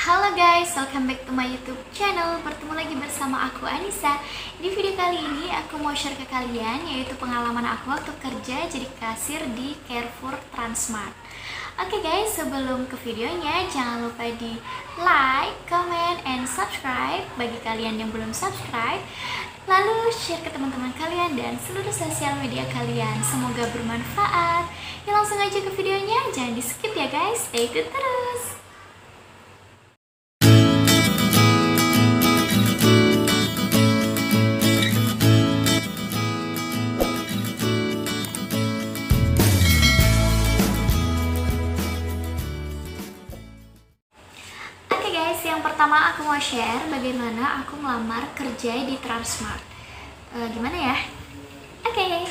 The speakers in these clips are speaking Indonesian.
Halo guys, welcome back to my YouTube channel. Bertemu lagi bersama aku Anissa. Di video kali ini aku mau share ke kalian yaitu pengalaman aku waktu kerja jadi kasir di Carrefour Transmart. Oke guys, sebelum ke videonya jangan lupa di like, comment, and subscribe bagi kalian yang belum subscribe. Lalu share ke teman-teman kalian dan seluruh sosial media kalian. Semoga bermanfaat. Ya langsung aja ke videonya, jangan di skip ya guys. Stay tune terus. Yang pertama aku mau share bagaimana aku melamar kerja di Transmart. Gimana ya? Oke.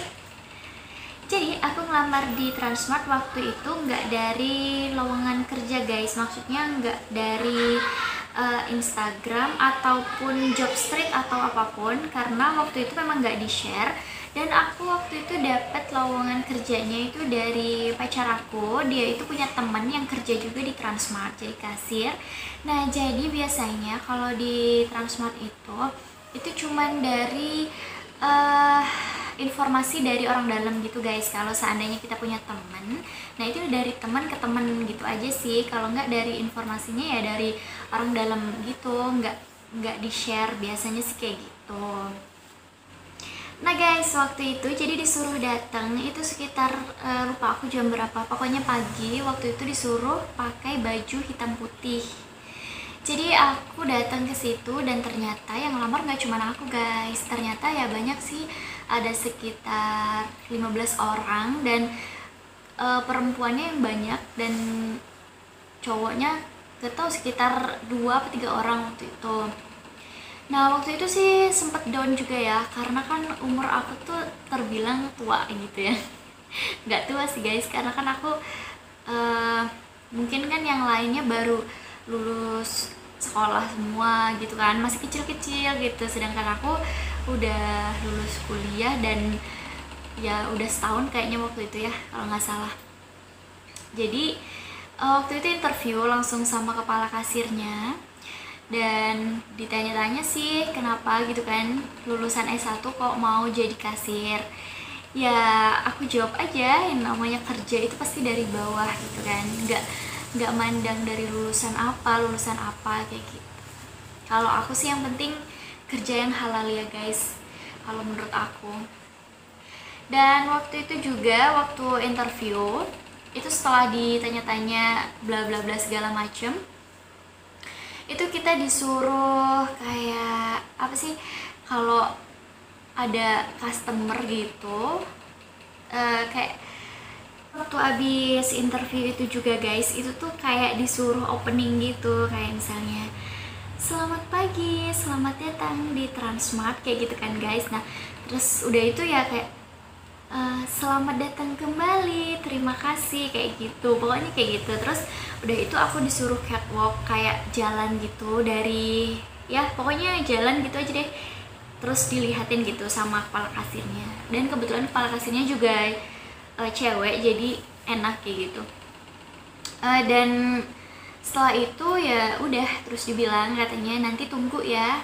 Jadi aku ngelamar di Transmart waktu itu nggak dari lowongan kerja guys. Maksudnya nggak dari Instagram ataupun Jobstreet atau apapun, karena waktu itu memang nggak di-share. Dan aku waktu itu dapat lowongan kerjanya itu dari pacar aku. Dia itu punya teman yang kerja juga di Transmart jadi kasir. Nah jadi biasanya kalau di Transmart itu cuman dari informasi dari orang dalam gitu guys. Kalau seandainya kita punya teman, nah itu dari teman ke teman gitu aja sih. Kalau nggak dari informasinya ya dari orang dalam gitu, nggak di-share biasanya sih kayak gitu. Nah guys, waktu itu jadi disuruh datang itu sekitar lupa aku jam berapa, pokoknya pagi. Waktu itu disuruh pakai baju hitam putih. Jadi aku datang ke situ dan ternyata yang ngelamar nggak cuma aku guys. Ternyata ya banyak sih, ada sekitar 15 orang dan perempuannya yang banyak dan cowoknya gak tau sekitar 2 atau 3 orang waktu itu. Nah waktu itu sih sempet down juga ya, karena kan umur aku tuh terbilang tua gitu ya. Nggak tua sih guys, karena kan aku mungkin kan yang lainnya baru lulus sekolah semua gitu kan, masih kecil-kecil gitu. Sedangkan aku udah lulus kuliah dan ya udah setahun kayaknya waktu itu ya kalau nggak salah. Jadi waktu itu interview langsung sama kepala kasirnya dan ditanya-tanya sih kenapa gitu kan, lulusan S1 kok mau jadi kasir. Ya aku jawab aja yang namanya kerja itu pasti dari bawah gitu kan, nggak mandang dari lulusan apa kayak gitu. Kalau aku sih yang penting kerja yang halal ya guys, kalau menurut aku. Dan waktu itu juga waktu interview itu setelah ditanya-tanya bla bla bla segala macem, itu kita disuruh kayak apa sih, kalau ada customer gitu kayak waktu abis interview itu juga guys, itu tuh kayak disuruh opening gitu, kayak misalnya selamat pagi, selamat datang di Transmart kayak gitu kan guys. Nah terus udah itu ya kayak selamat datang kembali, terima kasih kayak gitu, pokoknya kayak gitu. Terus udah itu aku disuruh catwalk kayak jalan gitu dari, ya pokoknya jalan gitu aja deh. Terus dilihatin gitu sama kepala kasirnya, dan kebetulan kepala kasirnya juga cewek jadi enak kayak gitu. Dan setelah itu ya udah terus dibilang katanya nanti tunggu ya,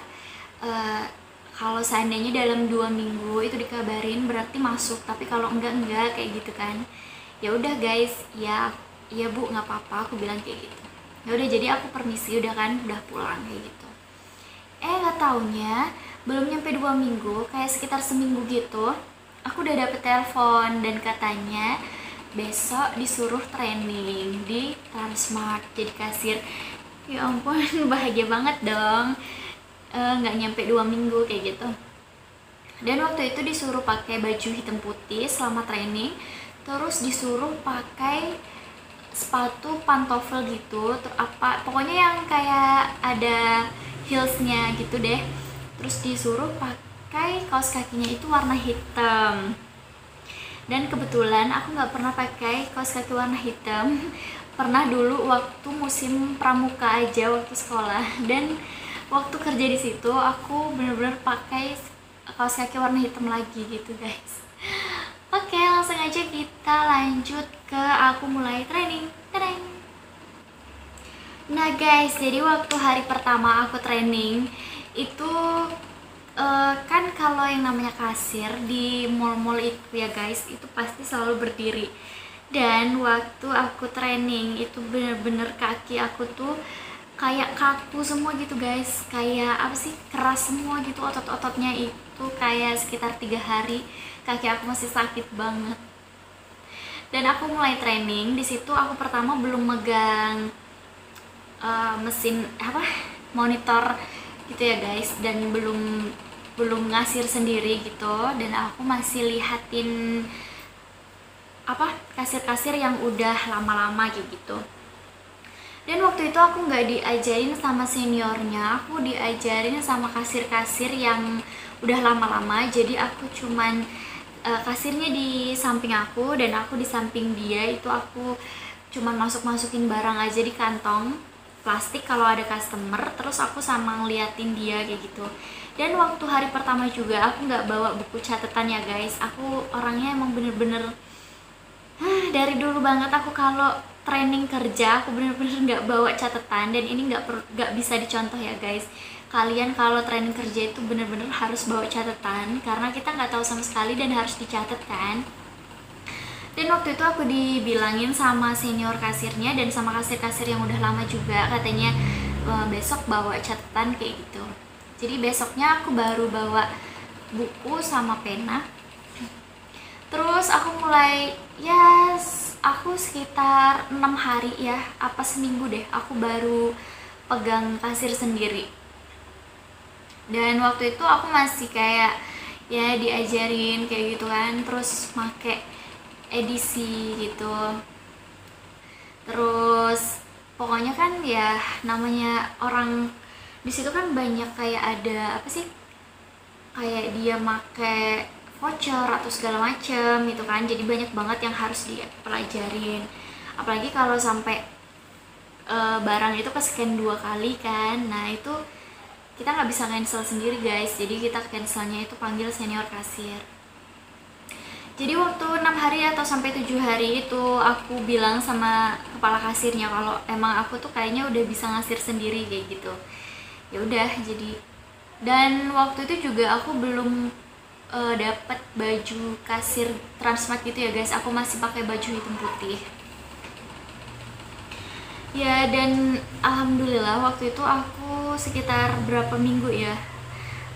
kalau seandainya dalam 2 minggu itu dikabarin berarti masuk, tapi kalau enggak kayak gitu kan. Ya udah guys, ya bu nggak apa-apa, aku bilang kayak gitu. Ya udah jadi aku permisi udah kan, udah pulang kayak gitu. Nggak taunya belum nyampe 2 minggu, kayak sekitar seminggu gitu, aku udah dapet telepon dan katanya besok disuruh training di Transmart jadi kasir. Ya ampun bahagia banget dong. Nggak nyampe 2 minggu kayak gitu. Dan waktu itu disuruh pakai baju hitam putih selama training, terus disuruh pakai sepatu pantofel gitu, pokoknya yang kayak ada heelsnya gitu deh. Terus disuruh pakai kaos kakinya itu warna hitam, dan kebetulan aku nggak pernah pakai kaos kaki warna hitam. Pernah dulu waktu musim pramuka aja waktu sekolah, dan waktu kerja di situ aku bener-bener pakai kaos kaki warna hitam lagi gitu guys. Oke, langsung aja kita lanjut ke aku mulai training. Tadang! Nah guys, jadi waktu hari pertama aku training itu kan kalau yang namanya kasir di mall-mall itu ya guys, itu pasti selalu berdiri. Dan waktu aku training itu bener-bener kaki aku tuh kayak kaku semua gitu guys, kayak apa sih, keras semua gitu, otot-ototnya itu kayak sekitar 3 hari kaki aku masih sakit banget. Dan aku mulai training di situ, aku pertama belum megang mesin apa, monitor gitu ya guys, dan belum ngasir sendiri gitu, dan aku masih lihatin apa, kasir-kasir yang udah lama-lama kayak gitu. Dan waktu itu aku nggak diajarin sama seniornya, aku diajarin sama kasir-kasir yang udah lama-lama. Jadi aku cuman kasirnya di samping aku dan aku di samping dia, itu aku cuman masukin barang aja di kantong plastik kalau ada customer, terus aku sama ngeliatin dia kayak gitu. Dan waktu hari pertama juga aku nggak bawa buku catatan ya guys, aku orangnya emang bener-bener dari dulu banget aku kalau training kerja aku bener-bener nggak bawa catatan, dan ini nggak bisa dicontoh ya guys. Kalian kalau training kerja itu bener-bener harus bawa catatan, karena kita nggak tahu sama sekali dan harus dicatat kan. Dan waktu itu aku dibilangin sama senior kasirnya dan sama kasir-kasir yang udah lama juga, katanya besok bawa catatan kayak gitu. Jadi besoknya aku baru bawa buku sama pena. Terus aku mulai, aku sekitar 6 hari ya, apa seminggu deh, aku baru pegang kasir sendiri. Dan waktu itu aku masih kayak ya diajarin kayak gitu kan, terus make edisi gitu. Terus pokoknya kan ya namanya orang di situ kan banyak kayak ada apa sih, kayak dia make voucher atau segala macem gitu kan, jadi banyak banget yang harus dipelajarin. Apalagi kalau sampai barang itu ke scan 2 kali kan, nah itu kita nggak bisa cancel sendiri guys, jadi kita cancelnya itu panggil senior kasir. Jadi waktu 6 hari atau sampai 7 hari itu aku bilang sama kepala kasirnya kalau emang aku tuh kayaknya udah bisa ngasir sendiri kayak gitu. Ya udah, jadi, dan waktu itu juga aku belum dapat baju kasir Transmart gitu ya guys, aku masih pakai baju hitam putih. Ya, dan alhamdulillah waktu itu aku sekitar berapa minggu ya,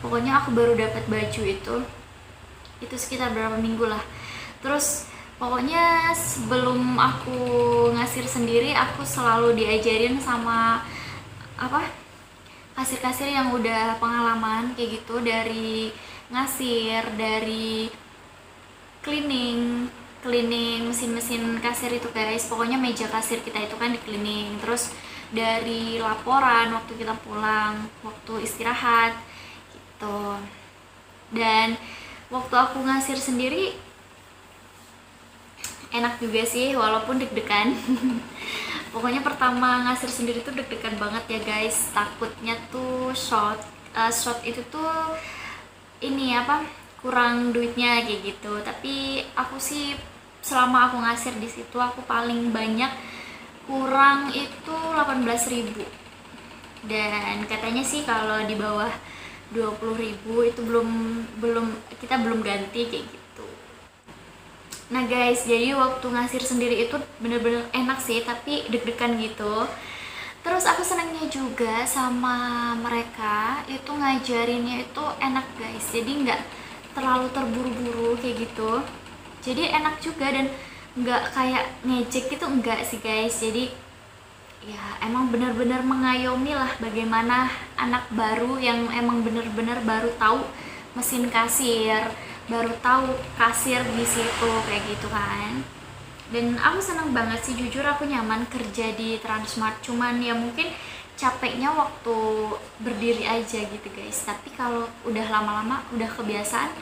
pokoknya aku baru dapat baju itu sekitar berapa minggu lah. Terus pokoknya sebelum aku ngasir sendiri, aku selalu diajarin sama apa, kasir-kasir yang udah pengalaman kayak gitu, dari ngasir, dari cleaning mesin-mesin kasir itu guys, pokoknya meja kasir kita itu kan di cleaning. Terus dari laporan waktu kita pulang, waktu istirahat gitu. Dan waktu aku ngasir sendiri enak juga sih, walaupun deg-degan. Pokoknya pertama ngasir sendiri tuh deg-degan banget ya guys, takutnya tuh short itu tuh ini apa, kurang duitnya kayak gitu. Tapi aku sih selama aku ngasir di situ aku paling banyak kurang itu 18.000, dan katanya sih kalau di bawah 20.000 itu kita belum ganti kayak gitu. Nah guys, jadi waktu ngasir sendiri itu bener-bener enak sih, tapi deg-degan gitu. Terus aku senangnya juga sama mereka itu ngajarinnya itu enak guys, jadi nggak terlalu terburu-buru kayak gitu. Jadi enak juga dan nggak kayak ngejek gitu, enggak sih guys. Jadi ya emang bener-bener mengayomi lah bagaimana anak baru yang emang bener-bener baru tahu mesin kasir, baru tahu kasir di situ kayak gitu kan. Dan aku seneng banget sih, jujur aku nyaman kerja di Transmart. Cuman ya mungkin capeknya waktu berdiri aja gitu guys, tapi kalau udah lama-lama udah kebiasaan,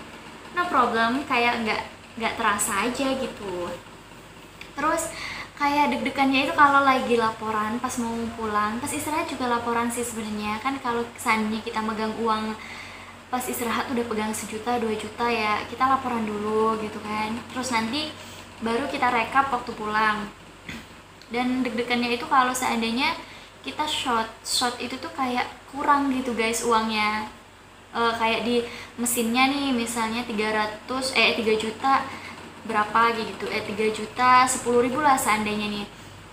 no problem, kayak nggak terasa aja gitu. Terus kayak deg-degannya itu kalau lagi laporan, pas mau pulang, pas istirahat juga laporan sih sebenarnya kan. Kalau seandainya kita megang uang pas istirahat udah pegang 1 juta 2 juta ya, kita laporan dulu gitu kan, terus nanti baru kita rekap waktu pulang. Dan deg-degannya itu kalau seandainya kita short itu tuh kayak kurang gitu guys uangnya. Kayak di mesinnya nih misalnya 3 juta berapa gitu, 3 juta 10.000 lah seandainya nih,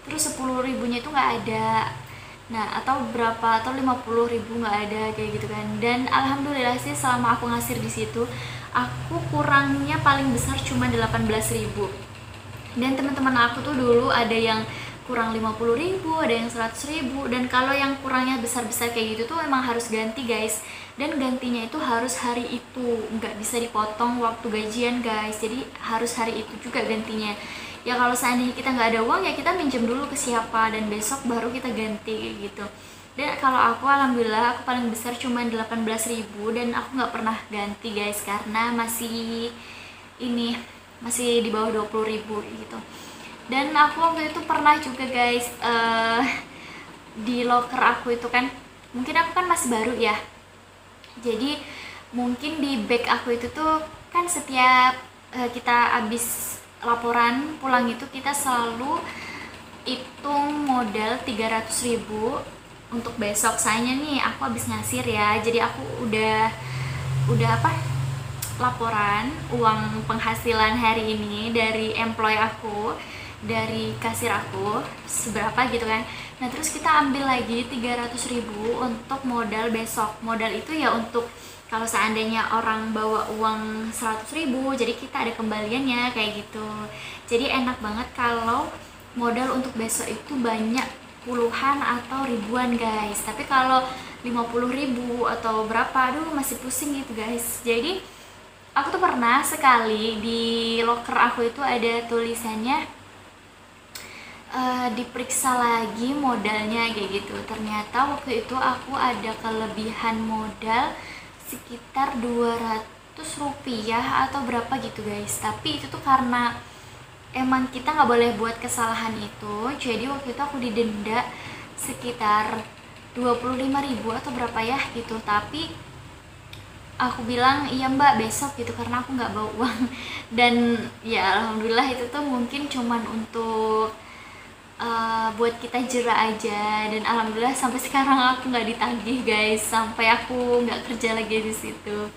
terus 10.000-nya itu nggak ada, nah atau berapa, atau 50.000 nggak ada kayak gitu kan. Dan alhamdulillah sih selama aku ngasir di situ, aku kurangnya paling besar cuma 18.000. Dan teman-teman aku tuh dulu ada yang kurang 50.000, ada yang 100.000, dan kalau yang kurangnya besar-besar kayak gitu tuh emang harus ganti guys. Dan gantinya itu harus hari itu, nggak bisa dipotong waktu gajian guys, jadi harus hari itu juga gantinya. Ya kalau seandainya kita nggak ada uang ya kita minjem dulu ke siapa dan besok baru kita ganti kayak gitu. Dan kalau aku alhamdulillah aku paling besar cuma 18.000 dan aku nggak pernah ganti guys karena masih di bawah 20.000 gitu. Dan aku waktu itu pernah juga guys, di locker aku itu kan, mungkin aku kan masih baru ya, jadi mungkin di bag aku itu tuh kan setiap kita habis laporan pulang itu kita selalu hitung modal 300.000 untuk besok. Sayangnya nih aku habis ngasir ya, jadi aku udah laporan uang penghasilan hari ini dari employee aku, dari kasir aku seberapa gitu kan. Nah terus kita ambil lagi 300.000 untuk modal besok. Modal itu ya untuk kalau seandainya orang bawa uang 100.000, jadi kita ada kembaliannya kayak gitu. Jadi enak banget kalau modal untuk besok itu banyak puluhan atau ribuan guys. Tapi kalau 50.000 atau berapa, aduh masih pusing gitu guys. Jadi aku tuh pernah sekali di locker aku itu ada tulisannya diperiksa lagi modalnya kayak gitu. Ternyata waktu itu aku ada kelebihan modal sekitar 200 rupiah atau berapa gitu guys. Tapi itu tuh karena emang kita nggak boleh buat kesalahan itu, jadi waktu itu aku didenda sekitar 25.000 atau berapa ya gitu. Tapi aku bilang iya mbak besok gitu karena aku nggak bawa uang. Dan ya alhamdulillah itu tuh mungkin cuman untuk buat kita jera aja, dan alhamdulillah sampai sekarang aku nggak ditagih guys, sampai aku nggak kerja lagi di situ.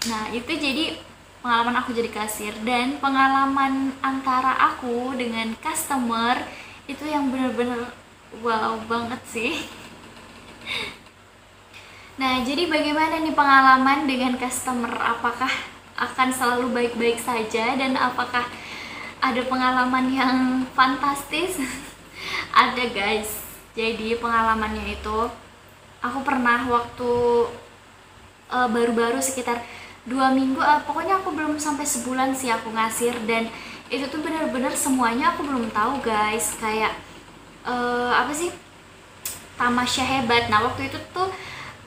Nah itu jadi pengalaman aku jadi kasir, dan pengalaman antara aku dengan customer itu yang bener-bener wow banget sih. Nah jadi bagaimana nih pengalaman dengan customer, apakah akan selalu baik-baik saja, dan apakah ada pengalaman yang fantastis? Ada guys. Jadi pengalamannya itu aku pernah waktu baru-baru sekitar 2 minggu, pokoknya aku belum sampai sebulan sih aku ngasir, dan itu tuh bener-bener semuanya aku belum tahu guys. Kayak apa sih, tamasya hebat. Nah waktu itu tuh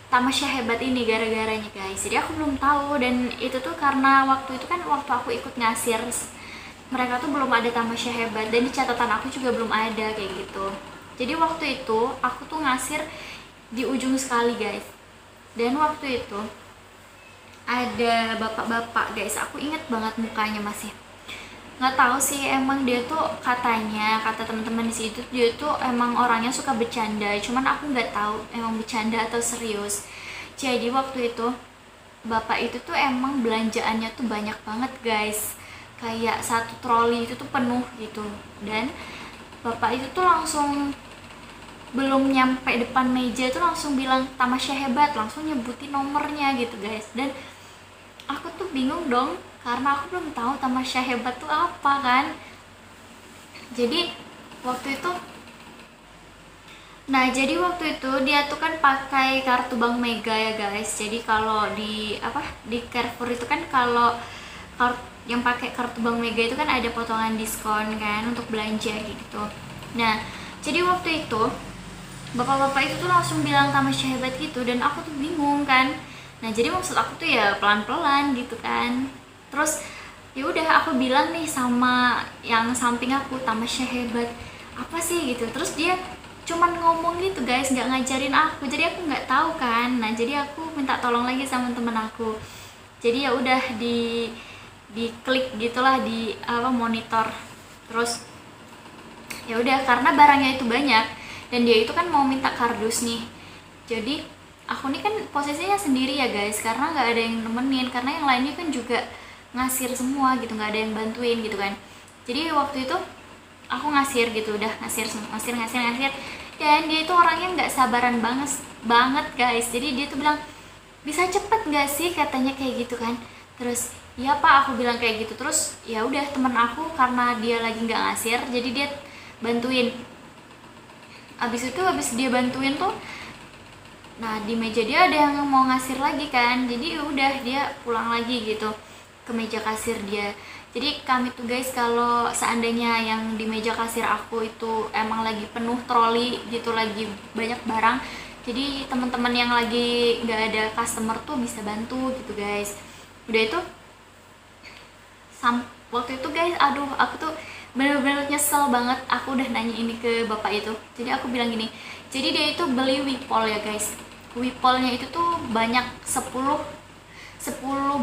tamasya hebat ini gara-garanya guys, jadi aku belum tahu. Dan itu tuh karena waktu itu kan waktu aku ikut ngasir mereka tuh belum ada tamasya hebat, dan di catatan aku juga belum ada kayak gitu. Jadi waktu itu aku tuh ngasir di ujung sekali guys, dan waktu itu ada bapak-bapak guys, aku inget banget mukanya masih. Nggak tahu sih, emang dia tuh kata teman-teman di situ dia tuh emang orangnya suka bercanda, cuman aku nggak tahu emang bercanda atau serius. Jadi waktu itu bapak itu tuh emang belanjaannya tuh banyak banget guys, kayak satu troli itu tuh penuh gitu. Dan bapak itu tuh langsung belum nyampe depan meja itu langsung bilang tamasya hebat, langsung nyebutin nomornya gitu guys. Dan aku tuh bingung dong karena aku belum tahu tamasya hebat tuh apa kan. Jadi waktu itu dia tuh kan pakai kartu Bank Mega ya guys. Jadi kalau di Carrefour itu kan kalau yang pakai kartu Bank Mega itu kan ada potongan diskon kan untuk belanja gitu. Nah jadi waktu itu bapak-bapak itu tuh langsung bilang tamasya hebat gitu, dan aku tuh bingung kan. Nah jadi maksud aku tuh ya pelan-pelan gitu kan. Terus ya udah aku bilang nih sama yang samping aku, tamasya hebat apa sih gitu. Terus dia cuman ngomong gitu guys, nggak ngajarin aku, jadi aku nggak tahu kan. Nah jadi aku minta tolong lagi sama temen aku. Jadi ya udah diklik gitulah di monitor. Terus ya udah karena barangnya itu banyak, dan dia itu kan mau minta kardus nih. Jadi aku nih kan posisinya sendiri ya guys, karena nggak ada yang nemenin, karena yang lainnya kan juga ngasir semua gitu, nggak ada yang bantuin gitu kan. Jadi waktu itu aku ngasir gitu, udah ngasir dan dia itu orangnya nggak sabaran banget guys. Jadi dia tuh bilang, bisa cepet nggak sih katanya kayak gitu kan. Terus iya pak, aku bilang kayak gitu. Terus ya udah, temen aku karena dia lagi nggak ngasir, jadi dia bantuin. Abis dia bantuin tuh, nah di meja dia ada yang mau ngasir lagi kan, jadi udah dia pulang lagi gitu ke meja kasir dia. Jadi kami tuh guys, kalau seandainya yang di meja kasir aku itu emang lagi penuh troli gitu, lagi banyak barang, jadi teman-teman yang lagi nggak ada customer tuh bisa bantu gitu guys. Udah itu waktu itu guys, aduh aku tuh bener-bener nyesel banget. Aku udah nanya ini ke bapak itu, jadi aku bilang gini, jadi dia itu beli wipol ya guys. Wipolnya itu tuh banyak 10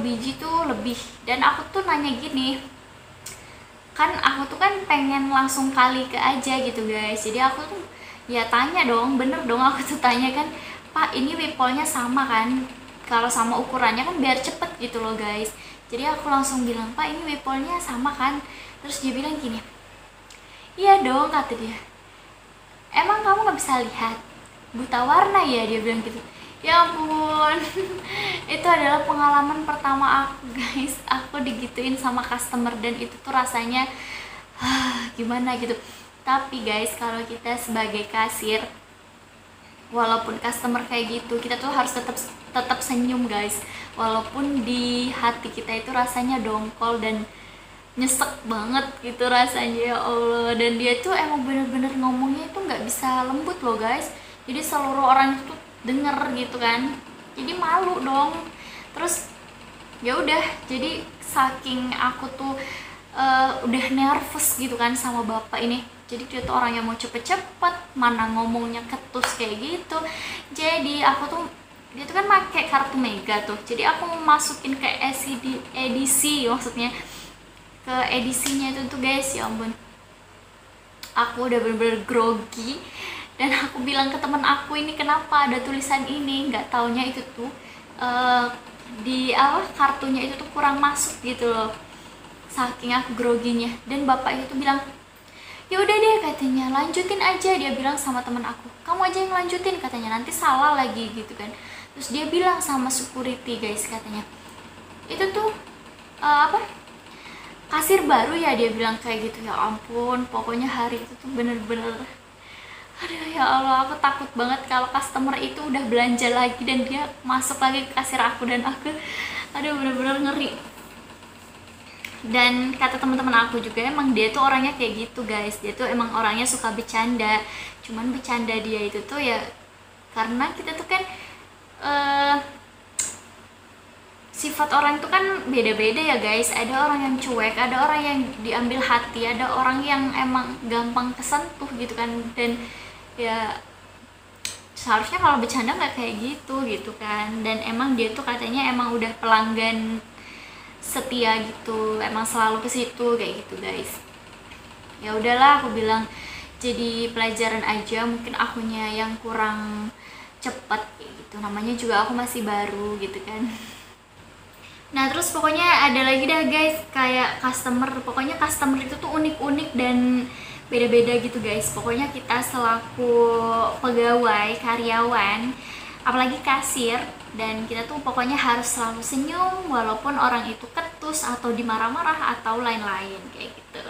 biji tuh lebih, dan aku tuh nanya gini kan, aku tuh kan pengen langsung kali ke aja gitu guys. Jadi aku tuh ya tanya dong, bener dong, aku tuh tanya kan, pak ini wipolnya sama kan, kalau sama ukurannya kan biar cepet gitu loh guys. Jadi aku langsung bilang, pak ini wipolnya sama kan. Terus dia bilang gini, iya dong kata dia, emang kamu nggak bisa lihat, buta warna ya, dia bilang gitu. Ya ampun itu adalah pengalaman pertama aku guys, aku digituin sama customer, dan itu tuh rasanya gimana gitu. Tapi guys, kalau kita sebagai kasir, walaupun customer kayak gitu, kita tuh harus tetap senyum guys, walaupun di hati kita itu rasanya dongkol dan nyesek banget gitu rasanya, ya Allah. Dan dia tuh emang bener-bener ngomongnya itu nggak bisa lembut loh guys, jadi seluruh orang itu denger gitu kan, jadi malu dong. Terus ya udah, jadi saking aku tuh udah nervous gitu kan sama bapak ini, jadi dia tuh orang yang mau cepet-cepet, mana ngomongnya ketus kayak gitu. Jadi aku tuh, dia tuh kan pakai kartu Mega tuh, jadi aku mau masukin ke edisi, maksudnya ke edisinya itu tuh guys. Ya ampun, aku udah bener-bener grogi, dan aku bilang ke teman aku, ini kenapa ada tulisan ini, nggak taunya itu tuh di kartunya itu tuh kurang masuk gitu loh, saking aku groginya. Dan bapak itu bilang, ya udah deh katanya, lanjutin aja. Dia bilang sama teman aku, kamu aja yang lanjutin katanya, nanti salah lagi gitu kan. Terus dia bilang sama security guys, katanya itu tuh kasir baru ya, dia bilang kayak gitu. Ya ampun, pokoknya hari itu tuh bener-bener, aduh ya Allah, aku takut banget kalau customer itu udah belanja lagi dan dia masuk lagi ke kasir aku, dan aku aduh bener-bener ngeri. Dan kata teman-teman aku juga, emang dia tuh orangnya kayak gitu guys, dia tuh emang orangnya suka bercanda. Cuman bercanda dia itu tuh ya karena kita tuh kan sifat orang itu kan beda-beda ya guys. Ada orang yang cuek, ada orang yang diambil hati, ada orang yang emang gampang kesentuh gitu kan. Dan ya seharusnya kalau bercanda nggak kayak gitu kan. Dan emang dia tuh katanya emang udah pelanggan setia gitu, emang selalu ke situ kayak gitu guys. Ya udahlah, aku bilang jadi pelajaran aja, mungkin akunya yang kurang cepet kayak gitu, namanya juga aku masih baru gitu kan. Nah terus pokoknya ada lagi dah guys, kayak pokoknya customer itu tuh unik-unik dan beda-beda gitu guys. Pokoknya kita selaku pegawai, karyawan, apalagi kasir, dan kita tuh pokoknya harus selalu senyum walaupun orang itu ketus atau dimarah-marah atau lain-lain kayak gitu.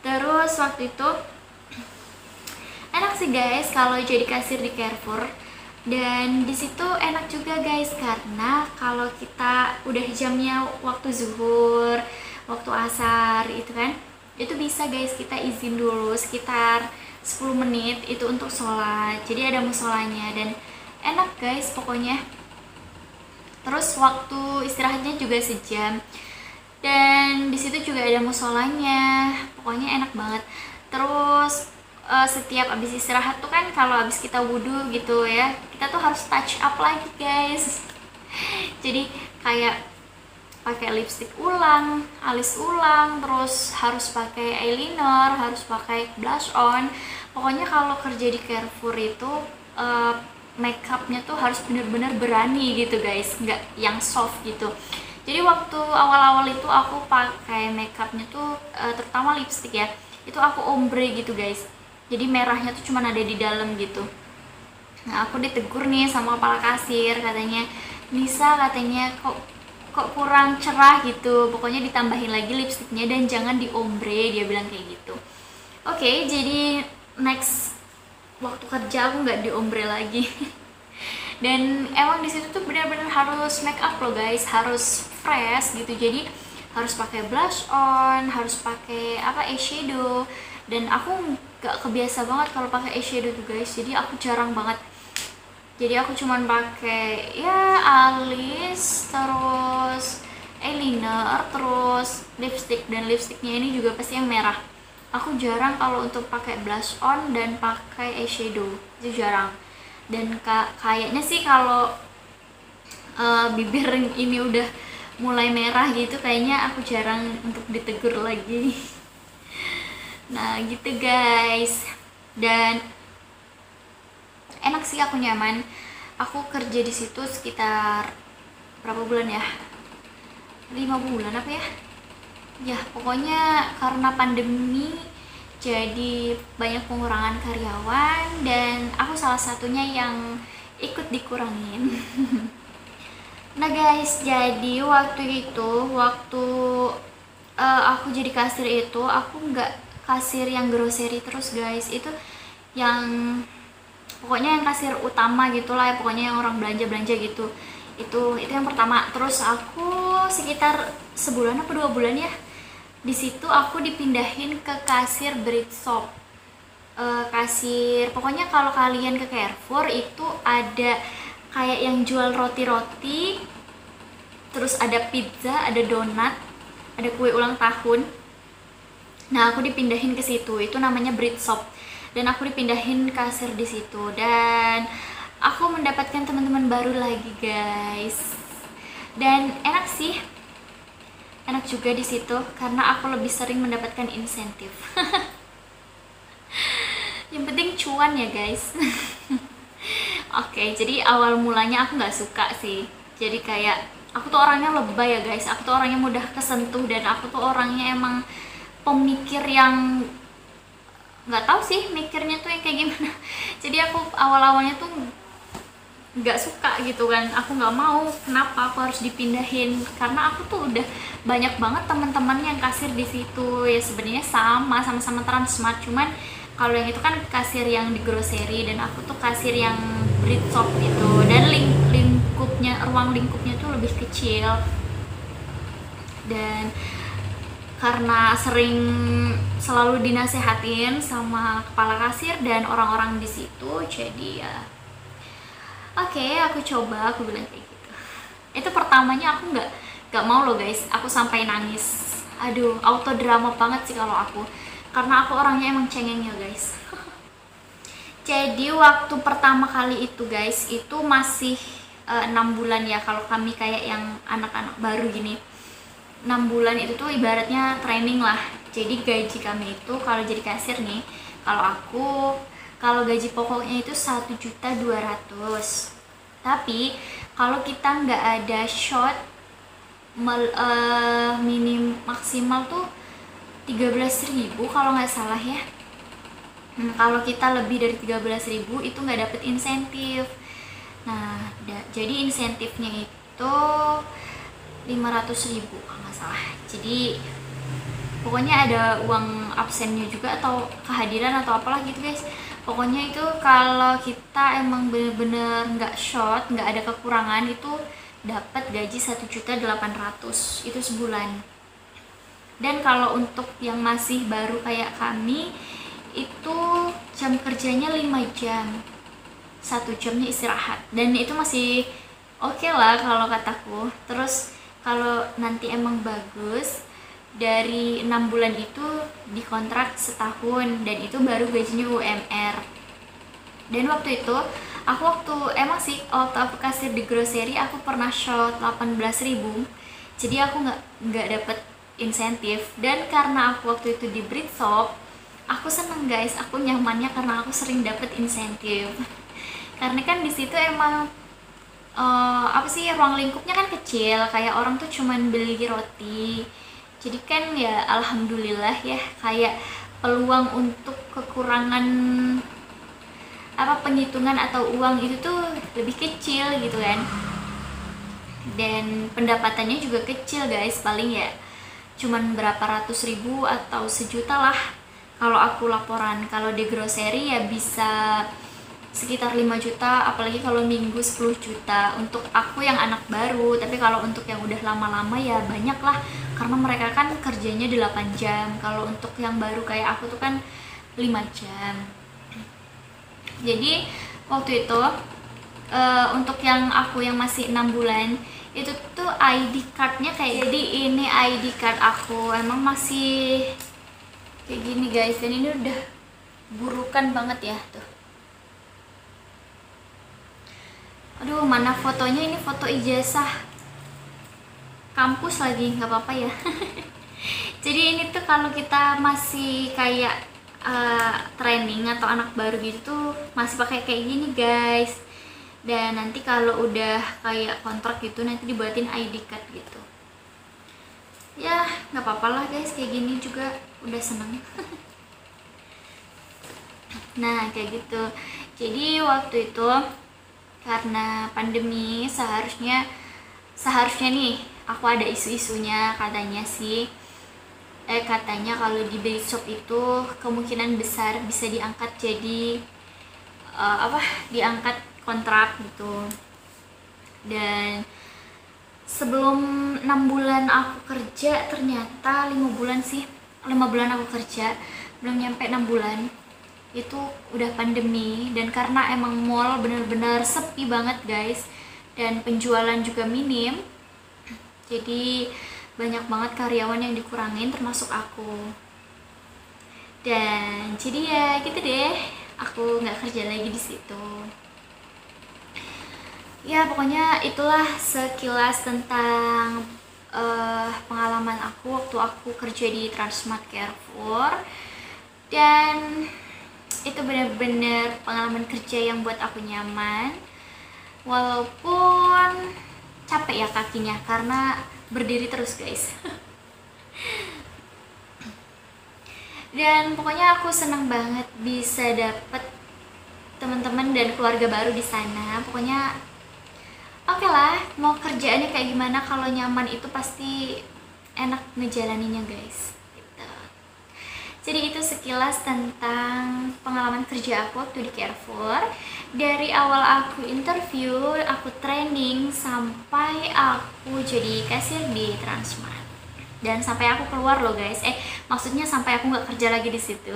Terus waktu itu enak sih guys kalau jadi kasir di Carrefour. Dan disitu enak juga guys, karena kalau kita udah jamnya waktu zuhur, waktu asar itu kan, itu bisa guys kita izin dulu sekitar 10 menit itu untuk sholat. Jadi ada musolanya dan enak guys pokoknya. Terus waktu istirahatnya juga sejam, dan disitu juga ada musolanya, pokoknya enak banget. Terus setiap abis istirahat tuh kan, kalau abis kita wudhu gitu ya, kita tuh harus touch up lagi guys. Jadi kayak pakai lipstick ulang, alis ulang, terus harus pakai eyeliner, harus pakai blush on, pokoknya kalau kerja di Carrefour itu makeupnya tuh harus bener-bener berani gitu guys, nggak yang soft gitu. Jadi waktu awal-awal itu aku pakai makeupnya tuh terutama lipstick ya, itu aku ombre gitu guys, jadi merahnya tuh cuma ada di dalam gitu. Nah aku ditegur nih sama kepala kasir, katanya Nisa, katanya kok kurang cerah gitu, pokoknya ditambahin lagi lipstiknya dan jangan di ombre, dia bilang kayak gitu. Oke, jadi next waktu kerja aku nggak di ombre lagi. Dan emang di situ tuh benar-benar harus make up loh guys, harus fresh gitu, jadi harus pakai blush on, harus pakai eyeshadow, dan aku nggak kebiasa banget kalau pakai eyeshadow tuh guys, jadi aku jarang banget. Jadi aku cuman pakai ya alis, terus eyeliner, terus lipstick, dan lipsticknya ini juga pasti yang merah. Aku jarang kalau untuk pakai blush on dan pakai eyeshadow, itu jarang. Dan kayaknya sih kalau bibir ini udah mulai merah gitu, kayaknya aku jarang untuk ditegur lagi. Nah gitu guys, dan enak sih, aku nyaman. Aku kerja di situ sekitar berapa bulan ya, 5 bulan apa ya, ya pokoknya karena pandemi jadi banyak pengurangan karyawan, dan aku salah satunya yang ikut dikurangin. Nah guys, jadi waktu itu, aku jadi kasir itu, aku nggak kasir yang grocery terus guys, itu yang pokoknya yang kasir utama gitulah ya, pokoknya yang orang belanja gitu. Itu yang pertama. Terus aku sekitar sebulan apa 2 bulan ya, di situ aku dipindahin ke kasir bread shop. Kasir, pokoknya kalau kalian ke Carrefour itu ada kayak yang jual roti-roti, terus ada pizza, ada donat, ada kue ulang tahun. Nah aku dipindahin ke situ, itu namanya bread shop, dan aku dipindahin kasir di situ, dan aku mendapatkan teman-teman baru lagi guys, dan enak sih, enak juga di situ karena aku lebih sering mendapatkan insentif. Yang penting cuan ya guys. Oke, jadi awal mulanya aku nggak suka sih, jadi kayak aku tuh orangnya lebay ya guys, aku tuh orangnya mudah kesentuh, dan aku tuh orangnya emang pemikir yang nggak tahu sih mikirnya tuh yang kayak gimana. Jadi aku awal-awalnya tuh nggak suka gitu kan, aku nggak mau, kenapa aku harus dipindahin, karena aku tuh udah banyak banget teman-teman yang kasir di situ ya, sebenarnya sama-sama Transmart, cuman kalau yang itu kan kasir yang di grocery, dan aku tuh kasir yang bread shop gitu, dan ruang lingkupnya tuh lebih kecil. Dan karena selalu dinasehatin sama kepala kasir dan orang-orang di situ, jadi ya oke, aku coba, aku bilang kayak gitu. Itu pertamanya aku nggak mau loh guys, aku sampai nangis. Aduh, auto drama banget sih kalau aku, karena aku orangnya emang cengeng ya guys. Jadi waktu pertama kali itu guys, itu masih 6 bulan ya, kalau kami kayak yang anak-anak baru gini, 6 bulan itu tuh ibaratnya training lah. Jadi gaji kami itu kalau jadi kasir nih, kalau gaji pokoknya itu 1.200.000. Tapi kalau kita nggak ada shot, minim maksimal tuh 13.000 kalau nggak salah ya. Kalau kita lebih dari 13.000 itu nggak dapet insentif. Nah jadi insentifnya itu 500.000 kalau nggak salah. Jadi pokoknya ada uang absennya juga, atau kehadiran atau apalah gitu guys. Pokoknya itu kalau kita emang bener-bener nggak short, nggak ada kekurangan, itu dapat gaji 1.800.000 itu sebulan. Dan kalau untuk yang masih baru kayak kami, itu jam kerjanya 5 jam, 1 jamnya istirahat, dan itu masih oke lah kalau kataku. Terus kalau nanti emang bagus, dari 6 bulan itu dikontrak setahun, dan itu baru gajinya UMR. Dan waktu itu emang sih waktu aku kasir di grocery, aku pernah short 18.000, jadi aku nggak dapet insentif. Dan karena aku waktu itu di bread shop, aku seneng guys, aku nyamannya karena aku sering dapet insentif. Karena kan di situ emang apa sih, ruang lingkupnya kan kecil, kayak orang tuh cuman beli roti. Jadi kan ya alhamdulillah ya, kayak peluang untuk kekurangan apa penghitungan atau uang itu tuh lebih kecil gitu kan. Dan pendapatannya juga kecil guys, paling ya cuman berapa ratus ribu atau sejuta lah kalau aku laporan. Kalau di grocery ya bisa sekitar 5 juta, apalagi kalau minggu 10 juta untuk aku yang anak baru. Tapi kalau untuk yang udah lama-lama ya banyak lah, karena mereka kan kerjanya 8 jam. Kalau untuk yang baru kayak aku tuh kan 5 jam. Jadi waktu itu untuk yang aku yang masih 6 bulan itu tuh ID cardnya kayak, jadi ini ID card aku emang masih kayak gini guys, dan ini udah burukan banget ya tuh. Aduh, mana fotonya, ini foto ijazah kampus lagi, nggak apa-apa ya. Jadi ini tuh kalau kita masih kayak training atau anak baru gitu tuh masih pakai kayak gini guys. Dan nanti kalau udah kayak kontrak gitu nanti dibuatin ID card gitu. Ya nggak apa-apa lah guys, kayak gini juga udah seneng. Nah kayak gitu. Jadi waktu itu karena pandemi seharusnya nih aku ada isu-isunya, katanya sih katanya kalau di Bishop itu kemungkinan besar bisa diangkat jadi diangkat kontrak gitu. Dan sebelum 6 bulan aku kerja, ternyata 5 bulan aku kerja, belum nyampe 6 bulan itu udah pandemi. Dan karena emang mall bener-bener sepi banget guys, dan penjualan juga minim, jadi banyak banget karyawan yang dikurangin termasuk aku. Dan jadi ya gitu deh, aku nggak kerja lagi di situ. Ya pokoknya itulah sekilas tentang pengalaman aku waktu aku kerja di Transmart Carrefour. Dan itu benar-benar pengalaman kerja yang buat aku nyaman, walaupun capek ya kakinya karena berdiri terus guys. Dan pokoknya aku seneng banget bisa dapet teman-teman dan keluarga baru di sana. Pokoknya oke lah, mau kerjaannya kayak gimana, kalau nyaman itu pasti enak ngejalaninnya guys gitu. Jadi itu sekilas tentang pengalaman kerja aku waktu di Carrefour. Dari awal aku interview, aku training, sampai aku jadi kasir di Transmart. Dan sampai aku keluar loh guys, maksudnya sampai aku nggak kerja lagi di situ.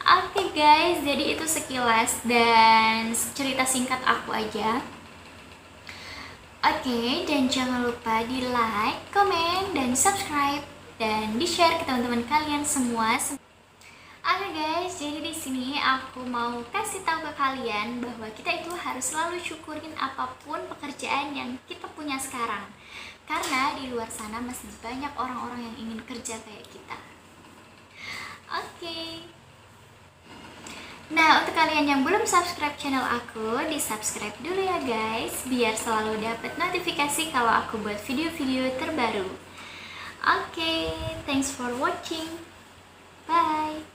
Oke guys, jadi itu sekilas dan cerita singkat aku aja. Oke, dan jangan lupa di like, komen, dan subscribe, dan di share ke teman-teman kalian semua. Oke guys, jadi di sini aku mau kasih tahu ke kalian bahwa kita itu harus selalu syukurin apapun pekerjaan yang kita punya sekarang, karena di luar sana masih banyak orang-orang yang ingin kerja kayak kita. Oke. Nah, untuk kalian yang belum subscribe channel aku, di subscribe dulu ya guys, biar selalu dapat notifikasi kalau aku buat video-video terbaru. Oke, thanks for watching. Bye.